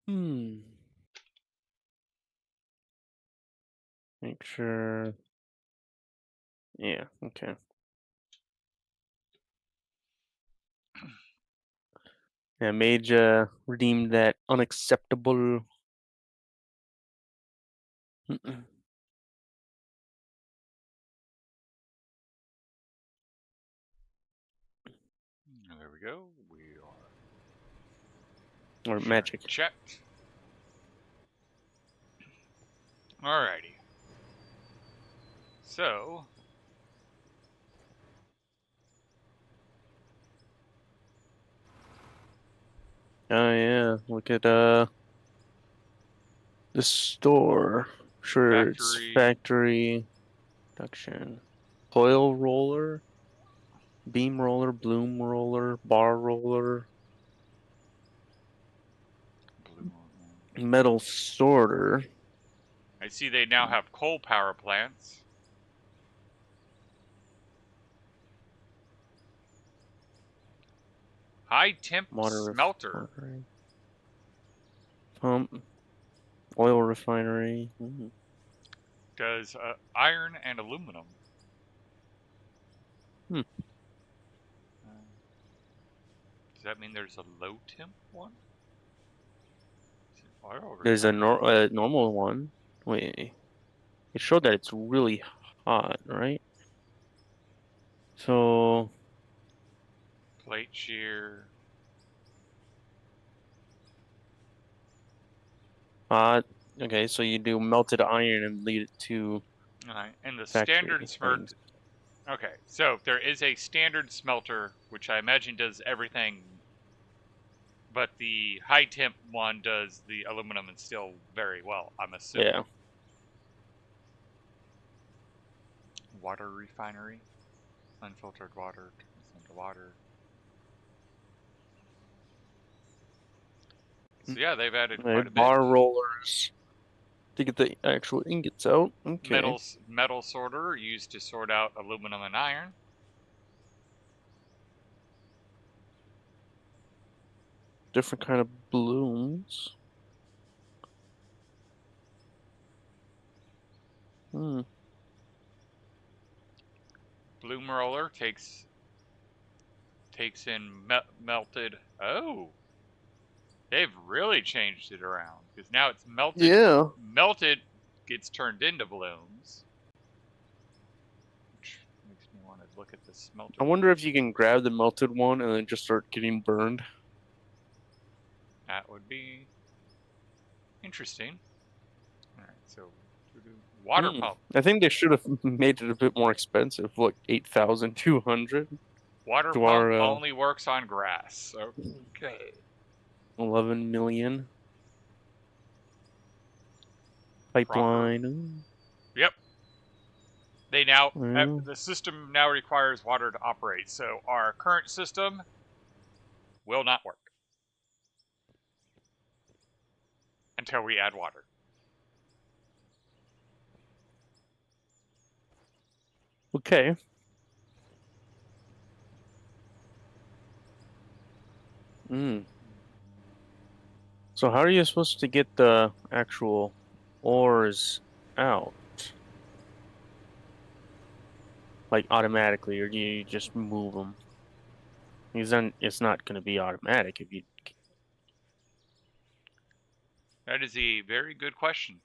Hmm. Make sure. Yeah, okay. Yeah, Mage redeemed that unacceptable. There we go. We are Or sharing magic. chat. Alrighty. So, Oh yeah, look at the store. Sure, it's factory factory production. Coil roller, beam roller, bloom roller, bar roller, blue. metal sorter. I see they now have coal power plants. High temp Water smelter. refinery, pump, oil refinery. Does iron and aluminum. Hmm. Uh, does that mean there's a low temp one? Oil There's a refinery. normal one. Wait, it showed that it's really hot, right? So, Plate shear. hot. Okay, so you do melted iron and lead it to Alright, and the standard factory smert. things. Okay, so there is a standard smelter, which I imagine does everything, but the high temp one does the aluminum and steel very well, I'm assuming. Yeah. Water refinery. Unfiltered water turns into water. So yeah, they've added quite a bit. Bar rollers to get the actual ingots out. Okay. Metal sorter used to sort out aluminum and iron. Different kind of blooms. Hmm. Bloom roller takes in melted. Oh, they've really changed it around because now it's melted. Yeah. Melted gets turned into blooms, which makes me want to look at the smelter. I wonder if you can grab the melted one and then just start getting burned. That would be interesting. All right, so water Hmm. pump. I think they should have made it a bit more expensive, like 8,200 Water to pump our only works on grass. Okay. 11 million Proper. pipeline. Yep. They now Well, the system now requires water to operate. So our current system will not work until we add water. okay. Hmm. So how are you supposed to get the actual ores out? Like automatically, or do you just move them? Because then it's not going to be automatic if you. That is a very good question.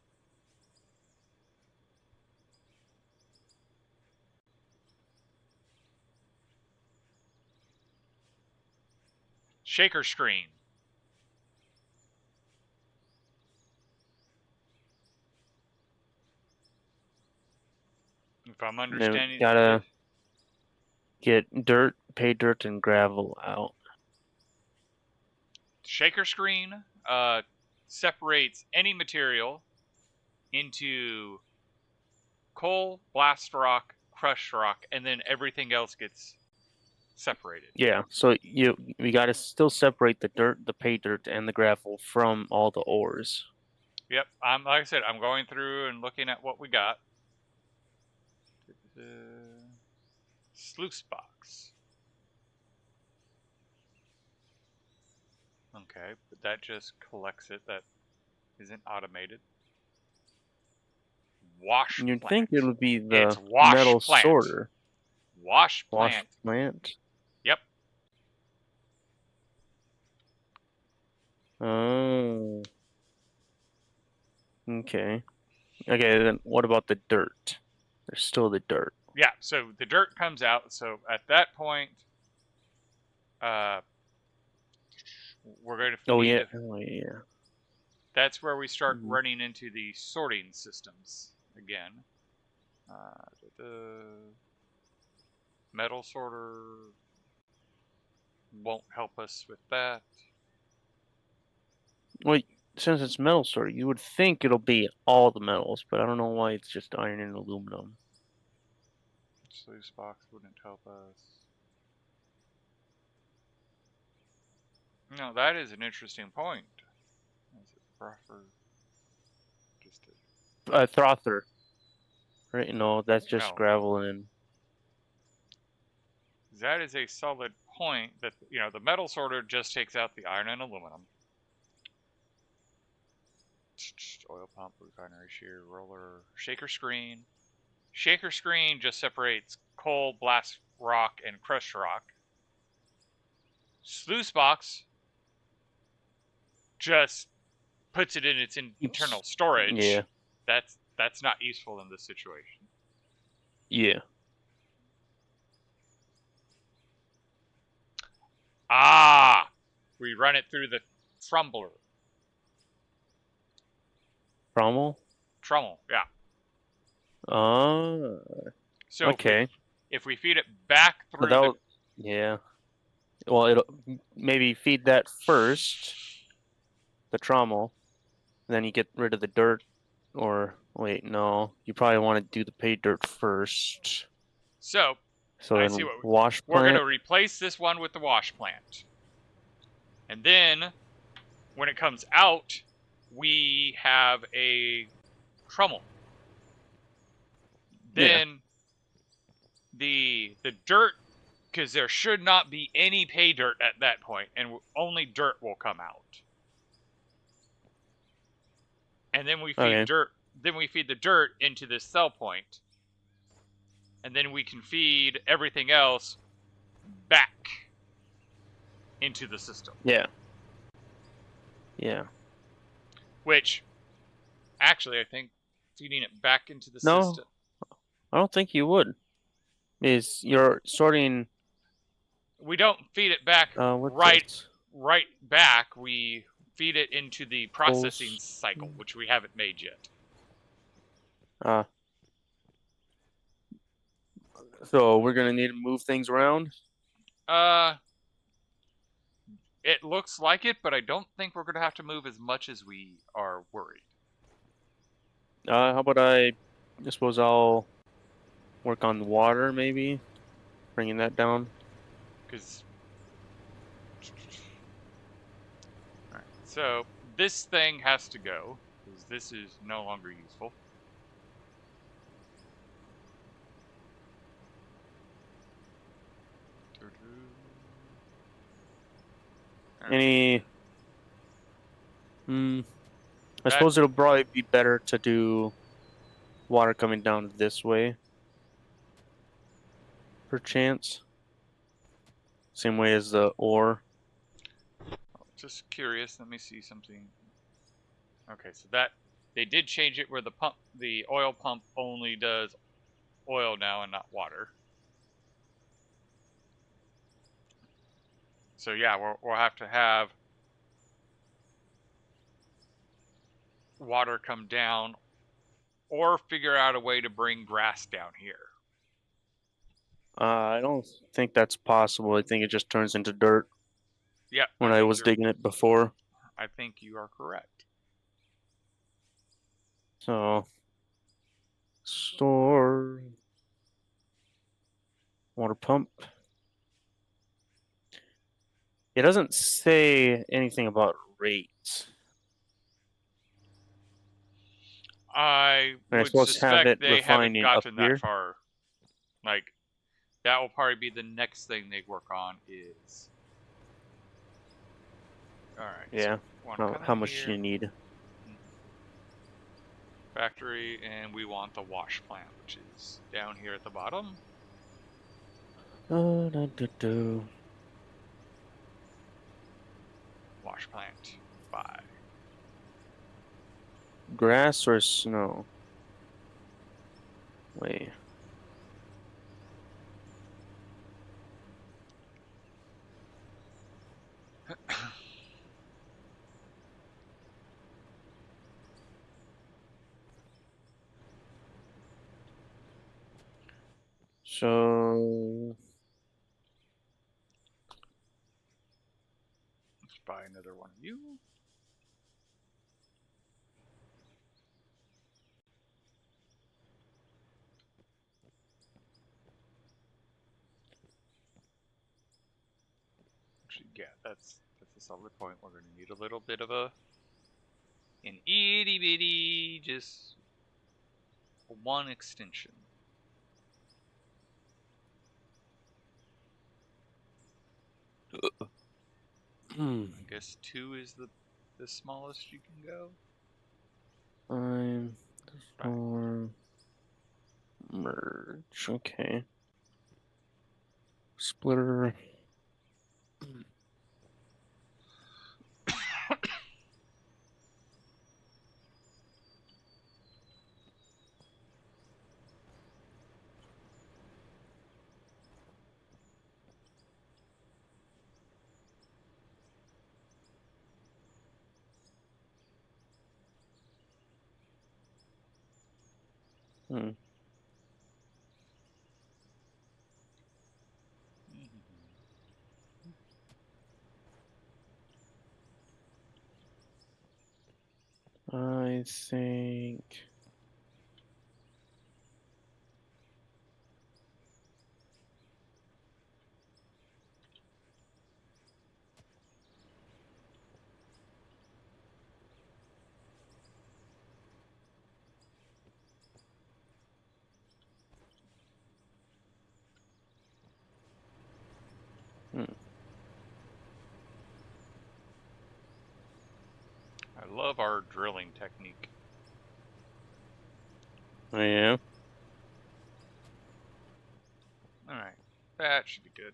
Shaker screen. If I'm You understanding this, gotta get dirt, pay dirt, and gravel out. shaker screen separates any material into coal, blast rock, crushed rock, and then everything else gets separated. Yeah, so we gotta still separate the dirt, the pay dirt, and the gravel from all the ores. Yep, I'm like I said, I'm going through and looking at what we got. Sluice box. Okay, but that just collects it. That isn't automated. Wash You'd plant. think it would be It's the wash metal plant. sorter. Wash Wash plant. plant. Yep. Oh. Okay. Okay, then what about the dirt? There's still the dirt. Yeah, so the dirt comes out. So at that point, we're going to feed. Oh yeah. Oh yeah. That's where we start Mhm. running into the sorting systems again. Metal sorter won't help us with that. Well, since it's metal sorter, you would think it'll be all the metals, but I don't know why it's just iron and aluminum. Sluice box wouldn't help us. No, that is an interesting point. Is it rougher? Just a, Throther. Right? No, that's just no. gravel and. That is a solid point. That the metal sorter just takes out the iron and aluminum. Oil pump, refinery shear, roller, shaker screen. Shaker screen just separates coal, blast rock, and crushed rock. Sluice box just puts it in its internal storage. Yeah. That's not useful in this situation. Yeah. We run it through the Trumbler. Trommel? Trummel, yeah. So Okay. if we feed it back So through that yeah. Well, it'll maybe feed that first, the trommel, then you get rid of the dirt. Or wait, no, you probably want to do the pay dirt first. So So I then see what wash we're going to plant. replace this one with the wash plant. And then when it comes out, we have a Trummel. Then the dirt, because there should not be any pay dirt at that point, and only dirt will come out. And then we feed dirt. Then we feed the dirt into this cell point, and then we can feed everything else back into the system. Yeah. Yeah. Which, actually, I think feeding it back into the system. I don't think you would. You're sorting. We don't feed it back right back. We feed it into the processing cycle, which we haven't made yet. So we're gonna need to move things around. It looks like it, but I don't think we're gonna have to move as much as we are worried. How about I suppose I'll work on water, maybe bringing that down. Because so this thing has to go because this is no longer useful. Any? I suppose it'll probably be better to do water coming down this way. Perchance. Same way as the ore. Just curious. Let me see something. Okay, so that they did change it where the oil pump only does oil now and not water. So yeah, we'll have to have water come down, or figure out a way to bring grass down here. I don't think that's possible. I think it just turns into dirt. Yeah. When I was digging it before. I think you are correct. So, store water pump. It doesn't say anything about rates. I would suspect they haven't gotten that far. Like, that will probably be the next thing they work on is All right. Yeah. So want to come How in much here, you need? factory, and we want the wash plant, which is down here at the bottom. Do. Wash plant. Buy. Grass or snow? Wait. So Let's buy another one of you. Actually, yeah, that's a solid point. We're going to need a little bit of an itty bitty, just one extension. I guess 2 is the smallest you can go. I'm storm merge. Okay. Splitter. Hmm. I think. Hmm. I love our drilling technique. Oh, yeah. All right, that should be good.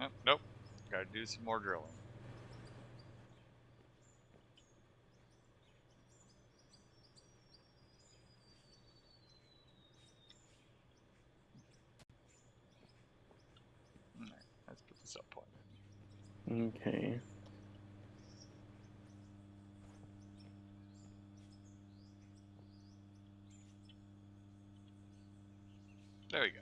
Oh, nope, got to do some more drilling. All right, let's put this up point. Okay. There we go.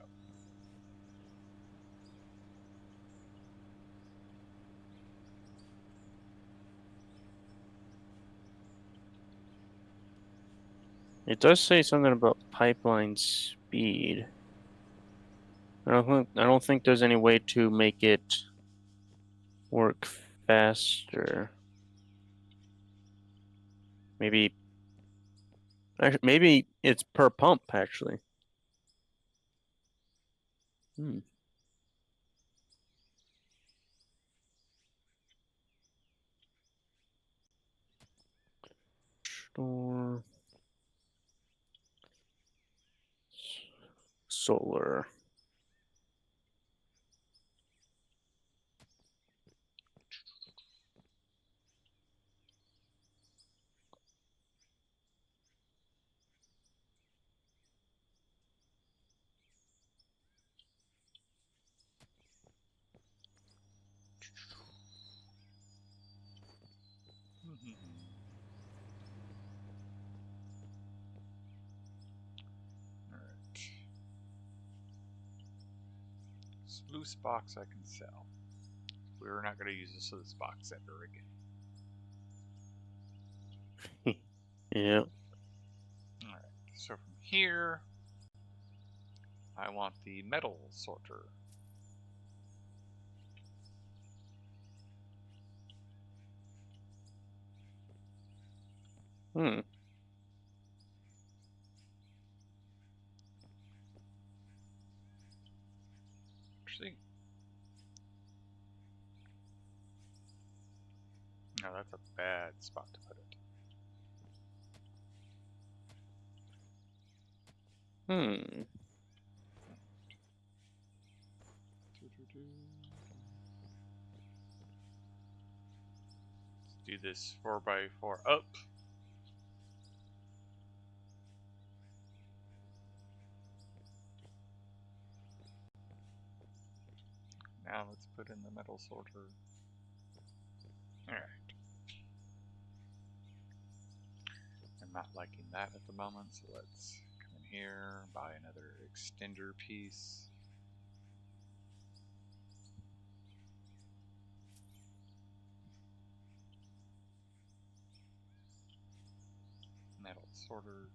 It does say something about pipeline speed. I don't think there's any way to make it work faster. Maybe maybe it's per pump actually. Hmm. Store solar. All right. Loose box I can sell. We're not going to use this loose box ever again. Yeah. All right. So from here, I want the metal sorter. Hmm. Actually, No, that's a bad spot to put it. Hmm. Let's do this 4x4 up. Now let's put in the metal sorter. Alright. I'm not liking that at the moment, so let's come in here, buy another extender piece. Metal sorter.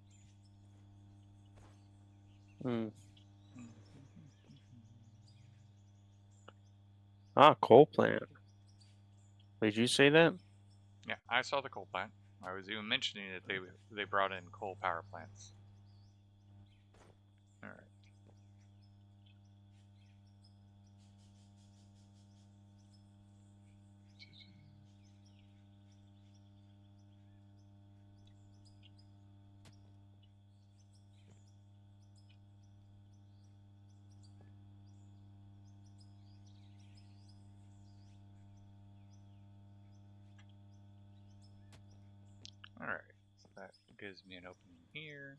Hmm. Ah, coal plant. Did you say that? Yeah, I saw the coal plant. I was even mentioning that they brought in coal power plants. All right. All right. So that gives me an opening here.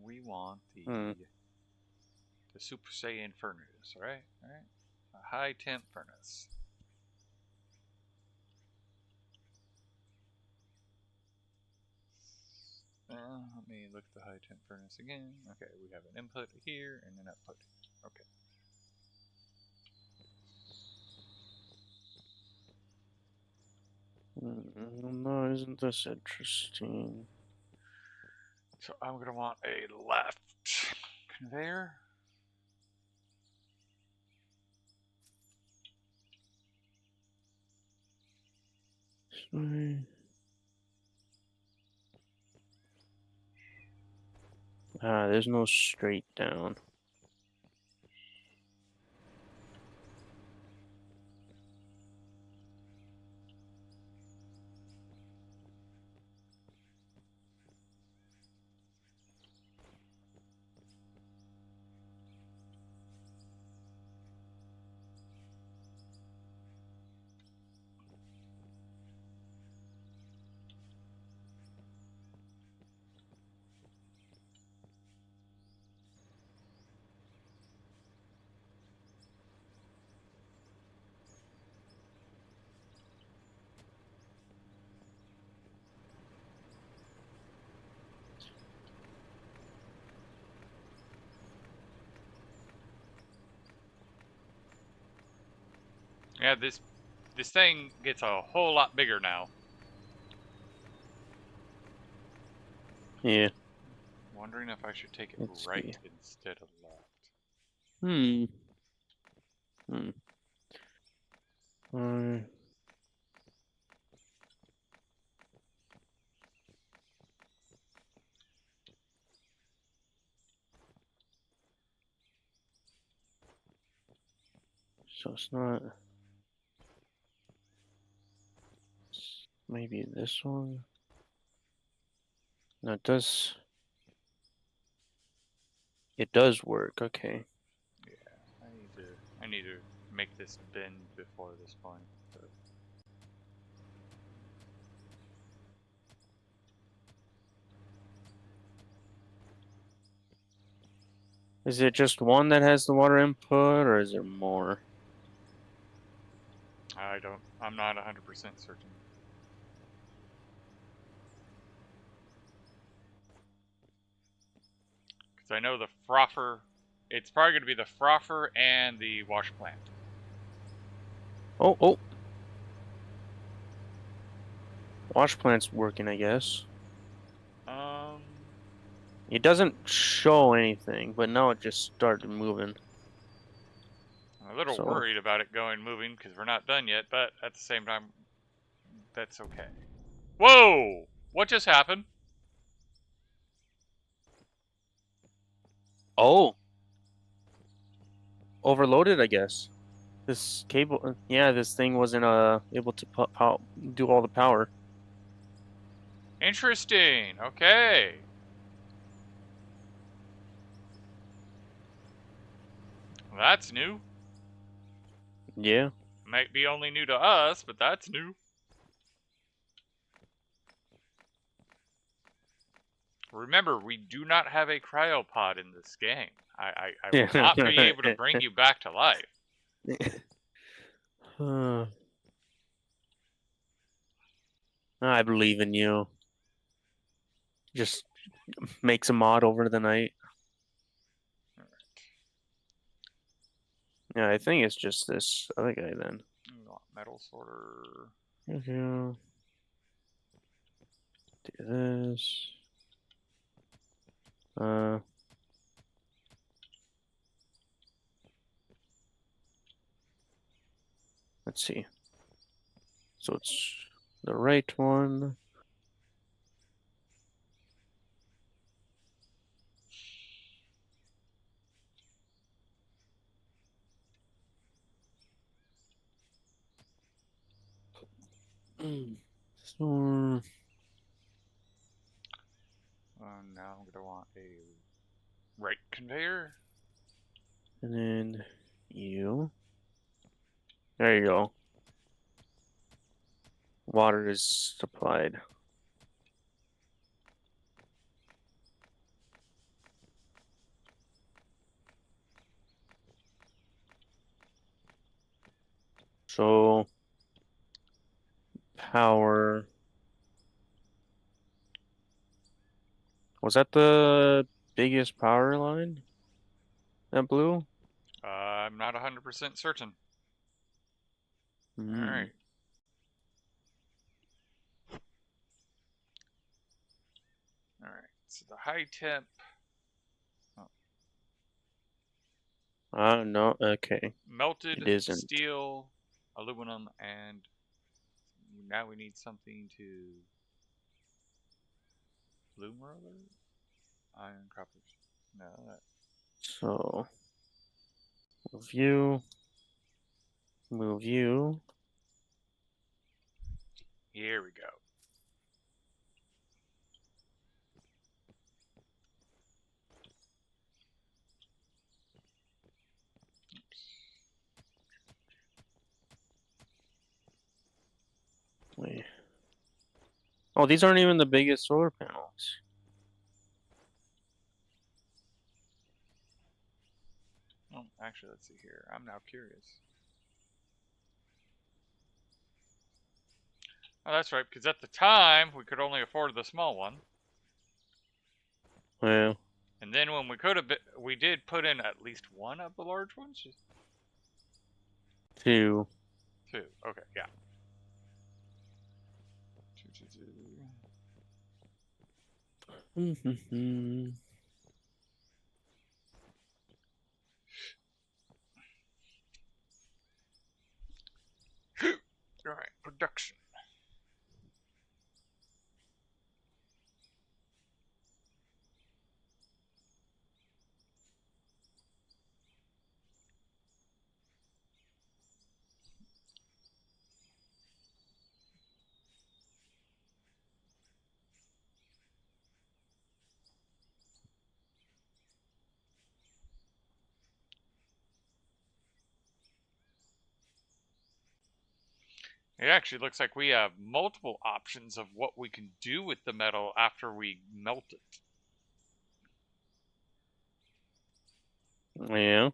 We want the Super Saiyan furnace, right? All right. A high temp furnace. Let me look at the high temp furnace again. Okay, we have an input here and an output. Okay. No, isn't this interesting? So I'm gonna want a left conveyor. Sorry. Ah, there's no straight down. Yeah, this thing gets a whole lot bigger now. Yeah. Wondering if I should take it Let's right see. instead of left. Hmm. Hmm. So it's not. Maybe this one. No, it does. It does work. Okay. Yeah, I need to make this bend before this point. But Is it just one that has the water input, or is there more? I'm not 100% certain. Because I know the frother, it's probably going to be the frother and the wash plant. Oh, oh. Wash plant's working, I guess. It doesn't show anything, but now it just started moving. I'm a little So worried about it moving because we're not done yet, but at the same time, that's okay. Whoa! What just happened? oh, overloaded, I guess. This cable, yeah, this thing wasn't able to do all the power. Interesting. Okay. Well, that's new. Yeah. Might be only new to us, but that's new. Remember, we do not have a cryopod in this game. I will not be able to bring you back to life. I believe in you. Just make some mod over the night. Yeah, I think it's just this other guy then. Metal sorter. Do this. Let's see. So it's the right one. So Now I'm gonna want a right conveyor. and then you. There you go. Water is supplied. So power. Was that the biggest power line that blew? I'm not 100% certain. All Hmm. right. All right. So the high temp. No, okay. Melted It isn't. steel, aluminum, and now we need something to bloom roller? Iron, copper. No, that. So move you. Move you. Here we go. Wait. Oh, these aren't even the biggest solar panels. Oh, actually, let's see here. I'm now curious. Oh, that's right, because at the time, we could only afford the small one. Well, And then when we could have, we did put in at least one of the large ones? Just two. two. Okay, yeah. Two. All right, production. It actually looks like we have multiple options of what we can do with the metal after we melt it. Yeah.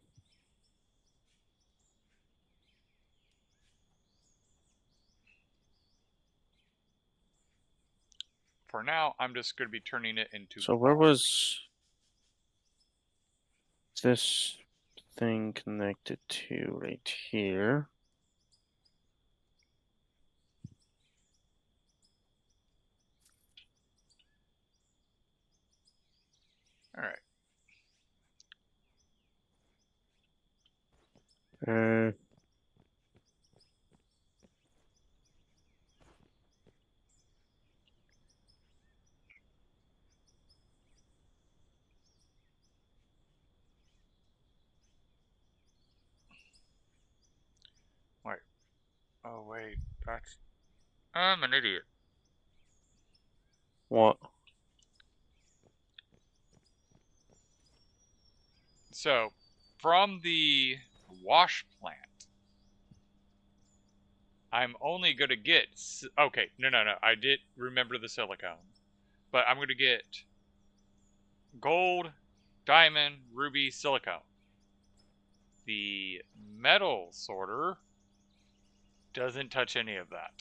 For now, I'm just going to be turning it into So where power. was this thing connected to? Right here. All right. Uh, Wait. Oh, wait. That's... I'm an idiot. What? So, from the wash plant, I'm only going to get... Okay, no. I did remember the silicone. But I'm going to get gold, diamond, ruby, silicone. The metal sorter doesn't touch any of that.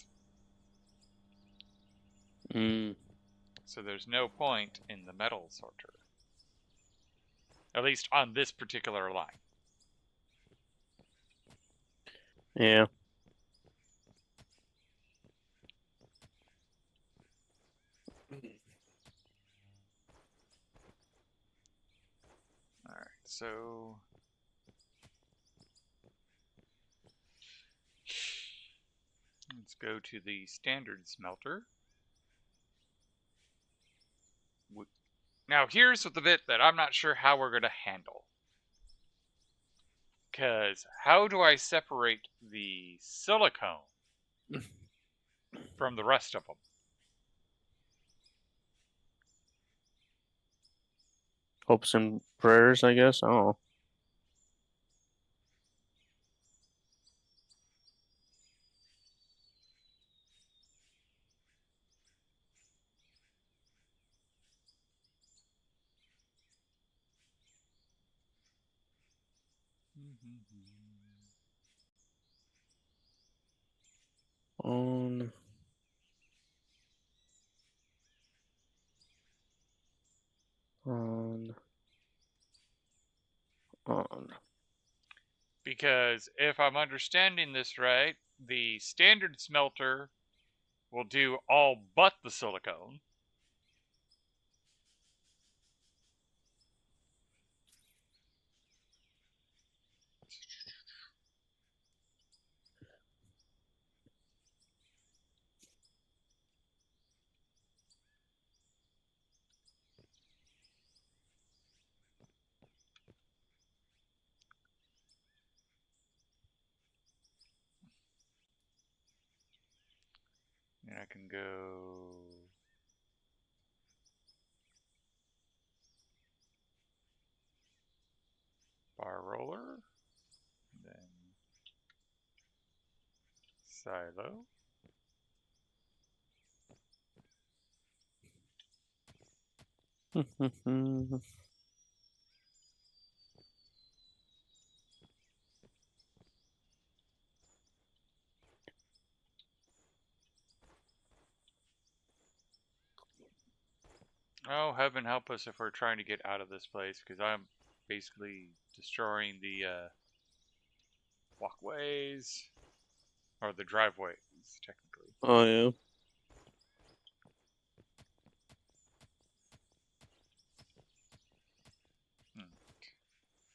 So there's no point in the metal sorter. At least on this particular line. Yeah. Alright, so... let's go to the standard smelter. Now here's the bit that I'm not sure how we're going to handle. Because how do I separate the silicone from the rest of them? Hopes and prayers, I guess. I don't know. On. Because if I'm understanding this right, the standard smelter will do all but the silicone. And I can go... bar roller. Then... silo. Oh, heaven help us if we're trying to get out of this place, because I'm basically destroying the walkways, or the driveways, technically. Oh, yeah.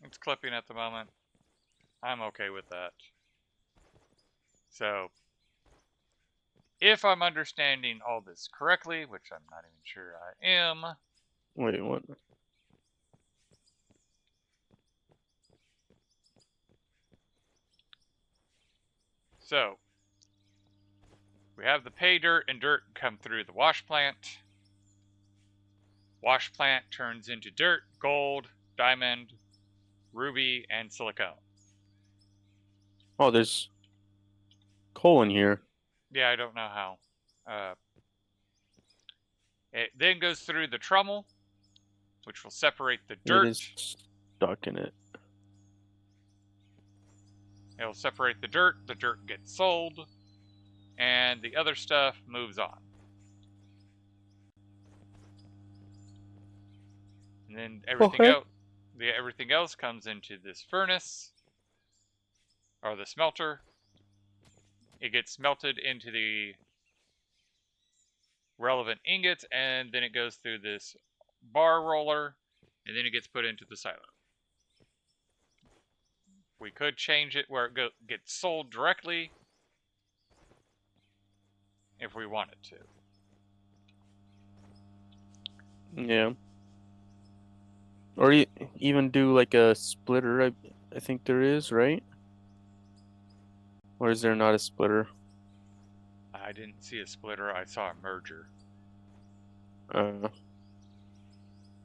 It's clipping at the moment. I'm okay with that. So, if I'm understanding all this correctly, which I'm not even sure I am. Wait, what? So, we have the pay dirt and dirt come through the wash plant. Wash plant turns into dirt, gold, diamond, ruby, and silicone. Oh, there's coal in here. Yeah, I don't know how. It then goes through the trommel, which will separate the dirt. It is stuck in it. It'll separate the dirt gets sold, and the other stuff moves on. And then everything else comes into this furnace, or the smelter. It gets smelted into the relevant ingots, and then it goes through this bar roller, and then it gets put into the silo. We could change it where it gets sold directly if we wanted to. Yeah. Or even do like a splitter. I think there is, right? Or is there not a splitter? I didn't see a splitter. I saw a merger.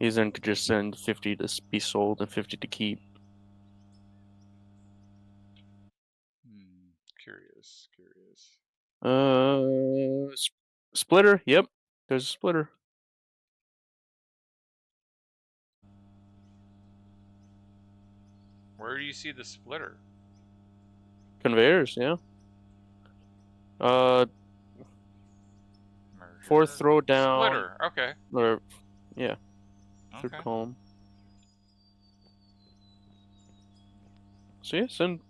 He's then could just send 50 to be sold and 50 to keep. Curious. Splitter. Yep, there's a splitter. Where do you see the splitter? Conveyors. Yeah. Merger. Fourth row down. Splitter. Okay. Or yeah. Third Okay. column. So yeah, send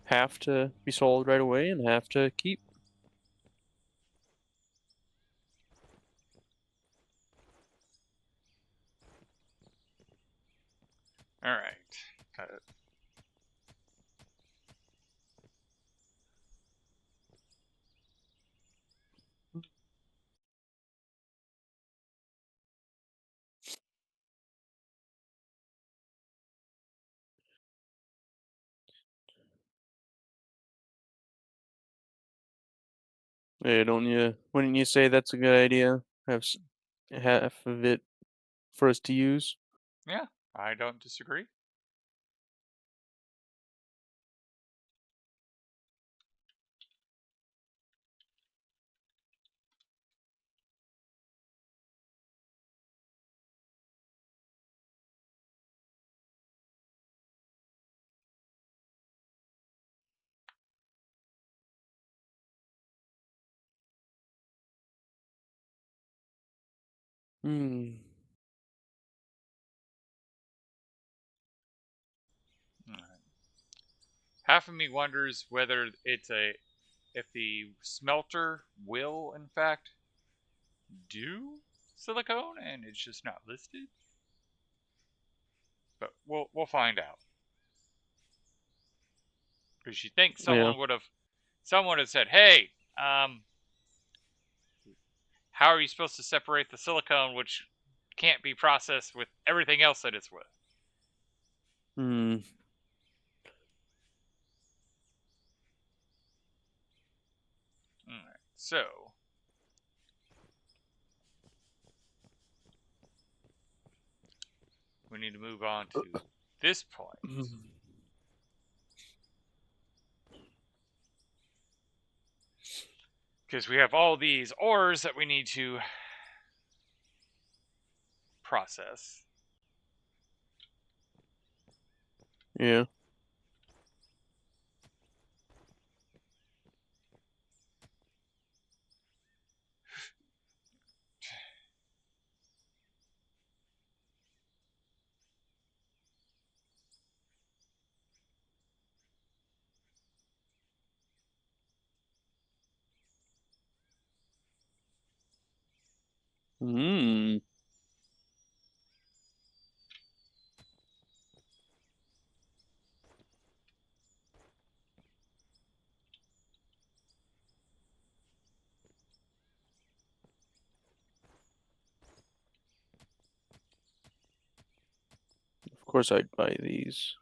half to be sold right away and half to keep. All right. Got it. Hey, wouldn't you say that's a good idea? Have half of it for us to use. Yeah, I don't disagree. Hmm. All right. Half of me wonders whether if the smelter will in fact do silicone and it's just not listed. But we'll find out. Because you think Yeah. someone would have said, "Hey, how are you supposed to separate the silicone, which can't be processed with everything else that it's with?" Hmm. All right, so we need to move on to this point. Because we have all these ores that we need to process. Yeah. Hmm. Of course, I'd buy these.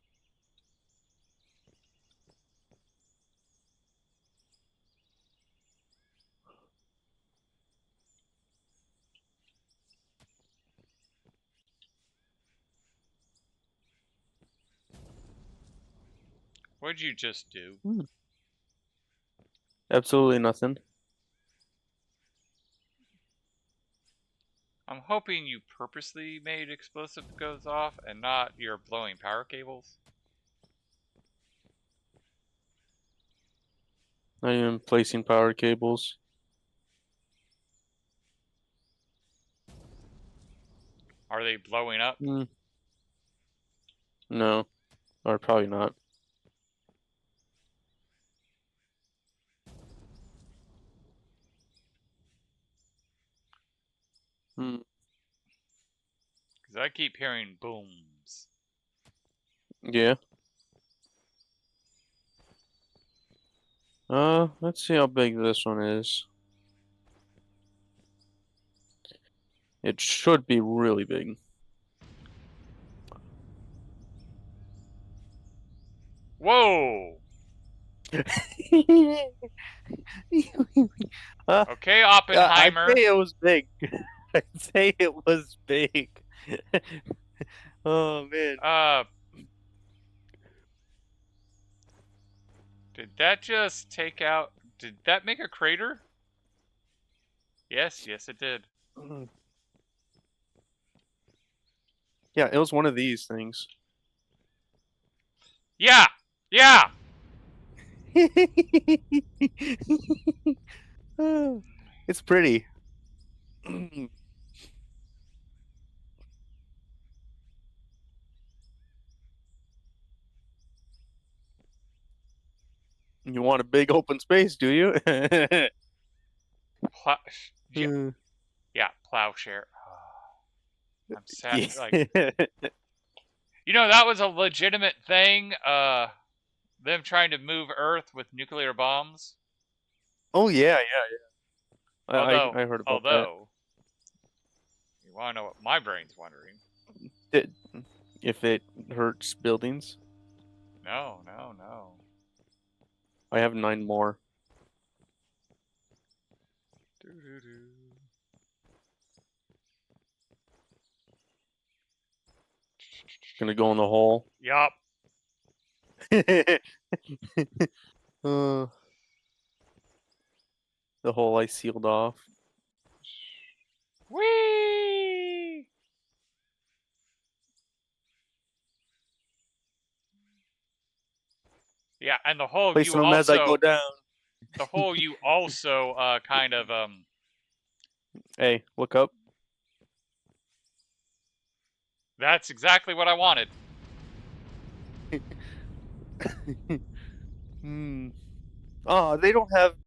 What'd you just do? Absolutely nothing. I'm hoping you purposely made explosive goes off and not you're blowing power cables. Not even placing power cables. Are they blowing up? Hmm. No. Or probably not. Hmm. Because I keep hearing booms. Yeah. Let's see how big this one is. It should be really big. Whoa! Okay, I'd Oppenheimer. say it was big. I'd say it was big. Oh man. Did that just take out? Did that make a crater? Yes, yes, it did. Yeah, it was one of these things. Yeah, yeah. It's pretty. You want a big open space, do you? Plow, yeah, Hmm. yeah, plowshare. I'm sad. Yeah. Like, that was a legitimate thing. Them trying to move Earth with nuclear bombs. Oh yeah, yeah, yeah. I heard about that. Although, you want to know what my brain's wondering? It, if it hurts buildings, No, no, no. I have 9 more. Doo-doo-doo. Gonna go in the hole. Yup. uh, the hole I sealed off. Whee! Yeah, and the hole Placing you them as I go also, down. kind of Hey, look up. That's exactly what I wanted. Hmm. Oh, they don't have